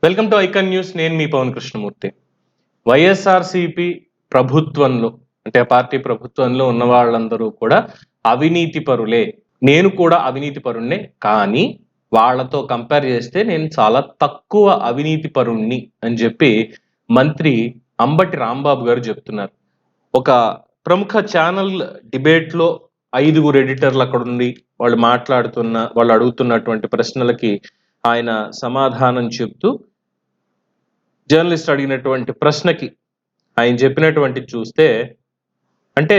Welcome to icon news. నేను మీ పవన్ కృష్ణమూర్తి. వైఎస్ఆర్సిపి ప్రభుత్వంలో అంటే పార్టీ ప్రభుత్వంలో ఉన్న వాళ్ళందరూ కూడా అవినీతి పరులే. నేను కూడా అవినీతి పరుణ్ణే, కానీ వాళ్ళతో కంపేర్ చేస్తే నేను చాలా తక్కువ అవినీతి పరుణ్ణి అని చెప్పి మంత్రి అంబటి రాంబాబు గారు చెప్తున్నారు. ఒక ప్రముఖ ఛానల్ డిబేట్ లో 5 ఎడిటర్లు అక్కడ ఉంది. వాళ్ళు అడుగుతున్నటువంటి ప్రశ్నలకి ఆయన సమాధానం చెప్తూ జర్నలిస్ట్ అడిగినటువంటి ప్రశ్నకి ఆయన చెప్పినటువంటి చూస్తే, అంటే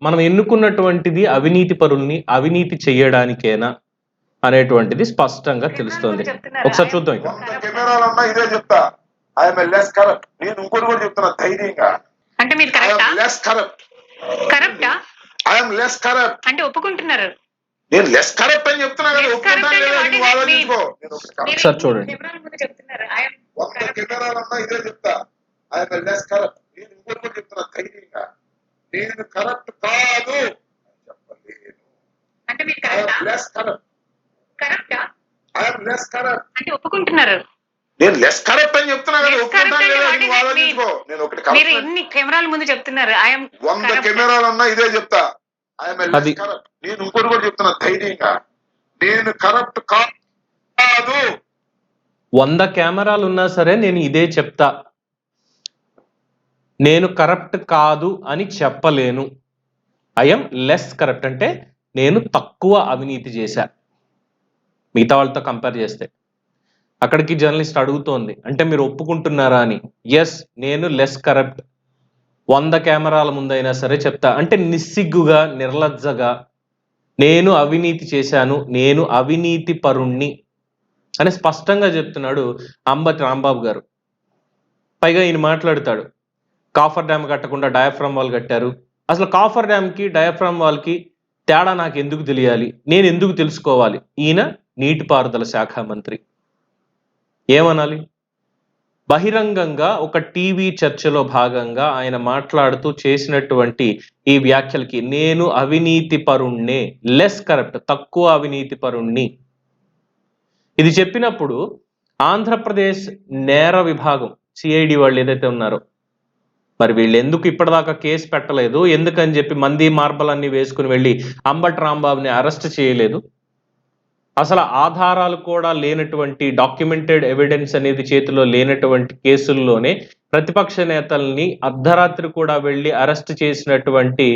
మనం ఎన్నుకున్నటువంటిది అవినీతి పరుల్ని అవినీతి చేయడానికేనా అనేటువంటిది స్పష్టంగా తెలుస్తోంది. ఒకసారి చూద్దాం. ఇదే చెప్తా, ఐఎమ్ లెస్ కరప్ట్. నేను ఇంకోటి కూడా చెప్తున్నా ధైర్యంగా. అంటే మీరు కరెక్టా? Less corrupt. కరప్టా? ఐఎమ్ లెస్ కరప్ట్ అంటే ఒప్పుకుంటున్నారు? నేను లెస్ కరప్ట్ అని చెప్తున్నా కదా, ఒప్పుకుంటాను లేదా? నువ్వు ఆలోచించుకో. ఒకసారి చూడండి. 100 కెమెరాలన్నా ఇదే చెప్తా, ఐఎమ్ లెస్ కరప్ట్. నేను ఇంకోటి కూడా చెప్తున్నా ధైర్యంగా, నేను కరప్ట్ కాదు చెప్పలేను. అంటే మీరు కరెక్టా? Less corrupt. కరెక్టా? I'm less corrupt. అంటే ఒప్పుకుంటున్నారు? నేను లెస్ కరప్ట్ అని చెప్తున్నా కదా, ఒప్పుకుంటాను లేదా? నువ్వు ఆలోచించుకో. నేను ఒకటి మీరు ఎన్ని కెమెరాల ముందు చెప్తున్నారు? 100 కెమెరాలన్నా ఇదే చెప్తా, ఐఎమ్ లెస్ కరప్ట్. నేను ఇంకోటి కూడా చెప్తున్నా ధైర్యంగా, నేను కరప్ట్ కాదు. 100 కెమెరాలు ఉన్నా సరే నేను ఇదే చెప్తా, నేను కరప్ట్ కాదు అని చెప్పలేను. ఐఎమ్ లెస్ కరప్ట్ అంటే నేను తక్కువ అవినీతి చేశా మిగతా వాళ్ళతో కంపేర్ చేస్తే. అక్కడికి జర్నలిస్ట్ అడుగుతోంది, అంటే మీరు ఒప్పుకుంటున్నారా అని. ఎస్, నేను లెస్ కరప్ట్ 100 కెమెరాల ముందైనా సరే చెప్తా. అంటే నిస్సిగ్గుగా, నిర్లజ్జగా నేను అవినీతి చేశాను, నేను అవినీతి పరుణ్ణి అని స్పష్టంగా చెప్తున్నాడు అంబటి రాంబాబు గారు. పైగా ఈయన మాట్లాడతాడు, కాఫర్ డ్యామ్ కట్టకుండా డయాఫ్రమ్ వాల్ కట్టారు. అసలు కాఫర్ డ్యామ్కి డయాఫ్రమ్ వాల్కి తేడా నాకు ఎందుకు తెలియాలి, నేను ఎందుకు తెలుసుకోవాలి? ఈయన నీటిపారుదల శాఖ మంత్రి. ఏమనాలి? బహిరంగంగా ఒక టీవీ చర్చలో భాగంగా ఆయన మాట్లాడుతూ చేసినటువంటి ఈ వ్యాఖ్యలకి నేను అవినీతి పరుణ్ణే, లెస్ కరప్ట్, తక్కువ అవినీతి పరుణ్ణి, ఇది చెప్పినప్పుడు ఆంధ్రప్రదేశ్ నేర విభాగం సిఐడి వాళ్ళు ఏదైతే ఉన్నారో, మరి వీళ్ళు ఎందుకు ఇప్పటిదాకా కేసు పెట్టలేదు, ఎందుకని చెప్పి మంది మార్బలన్నీ వేసుకుని వెళ్ళి అంబటి రాంబాబుని అరెస్ట్ చేయలేదు? అసలు ఆధారాలు కూడా లేనటువంటి, డాక్యుమెంటెడ్ ఎవిడెన్స్ అనేది చేతిలో లేనటువంటి కేసుల్లోనే ప్రతిపక్ష నేతల్ని అర్ధరాత్రి కూడా వెళ్ళి అరెస్ట్ చేసినటువంటి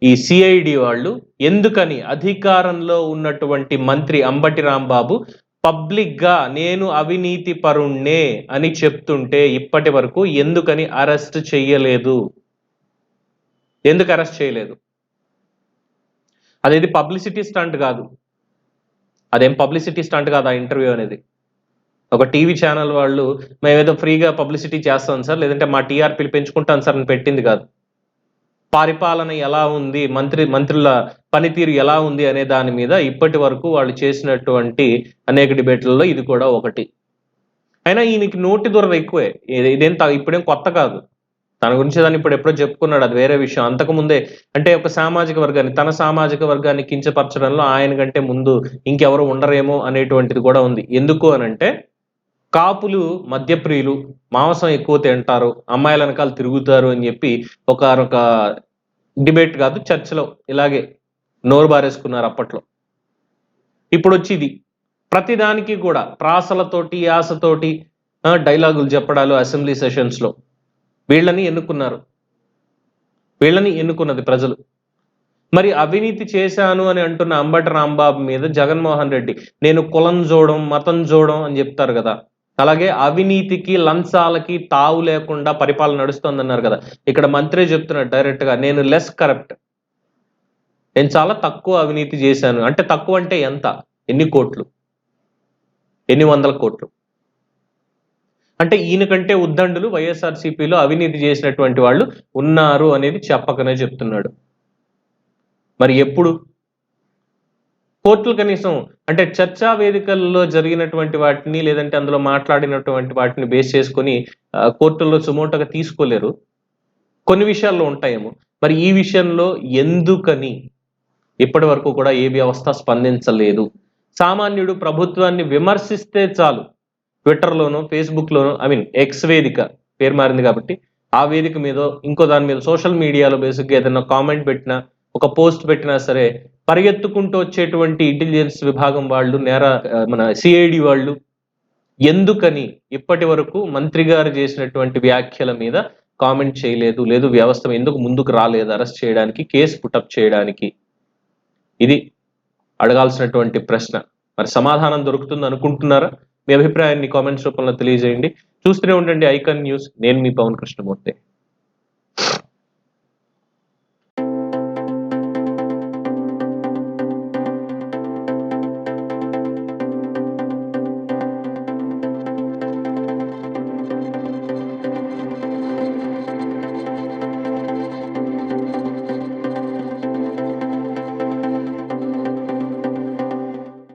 ఈ సిఐడి వాళ్ళు ఎందుకని అధికారంలో ఉన్నటువంటి మంత్రి అంబటి రాంబాబు పబ్లిక్ గా నేను అవినీతి పరుణ్ణే అని చెప్తుంటే ఇప్పటి వరకు ఎందుకని అరెస్ట్ చెయ్యలేదు? ఎందుకు అరెస్ట్ చేయలేదు? అదేది పబ్లిసిటీ స్టంట్ కాదు, అదేం పబ్లిసిటీ స్టంట్ కాదు. ఆ ఇంటర్వ్యూ అనేది ఒక టీవీ ఛానల్ వాళ్ళు మేమేదో ఫ్రీగా పబ్లిసిటీ చేస్తాం సార్, లేదంటే మా టీఆర్పీలు పెంచుకుంటాం సార్ అని పెట్టింది కాదు. పరిపాలన ఎలా ఉంది, మంత్రుల పనితీరు ఎలా ఉంది అనే దాని మీద ఇప్పటి వరకు వాళ్ళు చేసినటువంటి అనేక డిబేట్లలో ఇది కూడా ఒకటి. అయినా ఈయనకి నోటి దురద ఎక్కువే. ఇప్పుడేం కొత్త కాదు. తన గురించి దాన్ని ఇప్పుడు ఎప్పుడో చెప్పుకున్నాడు, అది వేరే విషయం. అంతకుముందే అంటే ఒక సామాజిక వర్గాన్ని, తన సామాజిక వర్గాన్ని కించపరచడంలో ఆయన కంటే ముందు ఇంకెవరు ఉండరేమో అనేటువంటిది కూడా ఉంది. ఎందుకు అనంటే, కాపులు మద్యప్రియులు, మాంసం ఎక్కువ తింటారు, అమ్మాయిల వెనకాల తిరుగుతారు అని చెప్పి ఒక డిబేట్ కాదు, చర్చలో ఇలాగే నోరు బారేసుకున్నారు అప్పట్లో. ఇప్పుడు వచ్చి ఇది ప్రతిదానికి కూడా ప్రాసలతోటి, యాసతోటి డైలాగులు చెప్పడాలు అసెంబ్లీ సెషన్స్ లో. వీళ్ళని ఎన్నుకున్నది ప్రజలు. మరి అవినీతి చేశాను అని అంటున్న అంబటి రాంబాబు మీద జగన్మోహన్ రెడ్డి నేను కులం చూడడం, మతం చూడడం అని చెప్తారు కదా, అలాగే అవినీతికి, లంచాలకి తావు లేకుండా పరిపాలన నడుస్తోందన్నారు కదా. ఇక్కడ మంత్రి చెప్తున్నాడు డైరెక్ట్ గా, నేను లెస్ కరప్ట్, నేను చాలా తక్కువ అవినీతి చేశాను. అంటే తక్కువ అంటే ఎంత? ఎన్ని కోట్లు, ఎన్ని వందల కోట్లు? అంటే ఈయన కంటే ఉద్దండులు వైఎస్ఆర్సీపీలో అవినీతి చేసినటువంటి వాళ్ళు ఉన్నారు అనేది చెప్పకనే చెప్తున్నాడు. మరి ఎప్పుడు కోర్టులు కనీసం అంటే చర్చా వేదికల్లో జరిగినటువంటి వాటిని, లేదంటే అందులో మాట్లాడినటువంటి వాటిని బేస్ చేసుకొని కోర్టుల్లో సుమోటోగా తీసుకోలేరు. కొన్ని విషయాల్లో ఉంటాయేమో. మరి ఈ విషయంలో ఎందుకని ఇప్పటి వరకు కూడా ఏ వ్యవస్థ స్పందించలేదు? సామాన్యుడు ప్రభుత్వాన్ని విమర్శిస్తే చాలు, ట్విట్టర్లోనో ఫేస్బుక్లోనో ఎక్స్ వేదిక పేరు మారింది కాబట్టి ఆ వేదిక మీద ఇంకో దాని మీద సోషల్ మీడియాలో బేసిక్గా ఏదైనా కామెంట్ పెట్టినా ఒక పోస్ట్ పెట్టినా సరే పరిగెత్తుకుంటూ వచ్చేటువంటి ఇంటెలిజెన్స్ విభాగం వాళ్ళు మన సిఐడి వాళ్ళు ఎందుకని ఇప్పటి వరకు మంత్రి గారు చేసినటువంటి వ్యాఖ్యల మీద కామెంట్ చేయలేదు, లేదు వ్యవస్థ ఎందుకు ముందుకు రాలేదు అరెస్ట్ చేయడానికి, కేసు పుటప్ చేయడానికి? ఇది అడగాల్సినటువంటి ప్రశ్న. మరి సమాధానం దొరుకుతుంది అనుకుంటున్నారా? మీ అభిప్రాయాన్ని కామెంట్స్ రూపంలో తెలియజేయండి. చూస్తూనే ఉండండి ఐకాన్ న్యూస్. నేను మీ పవన్ కృష్ణమూర్తి.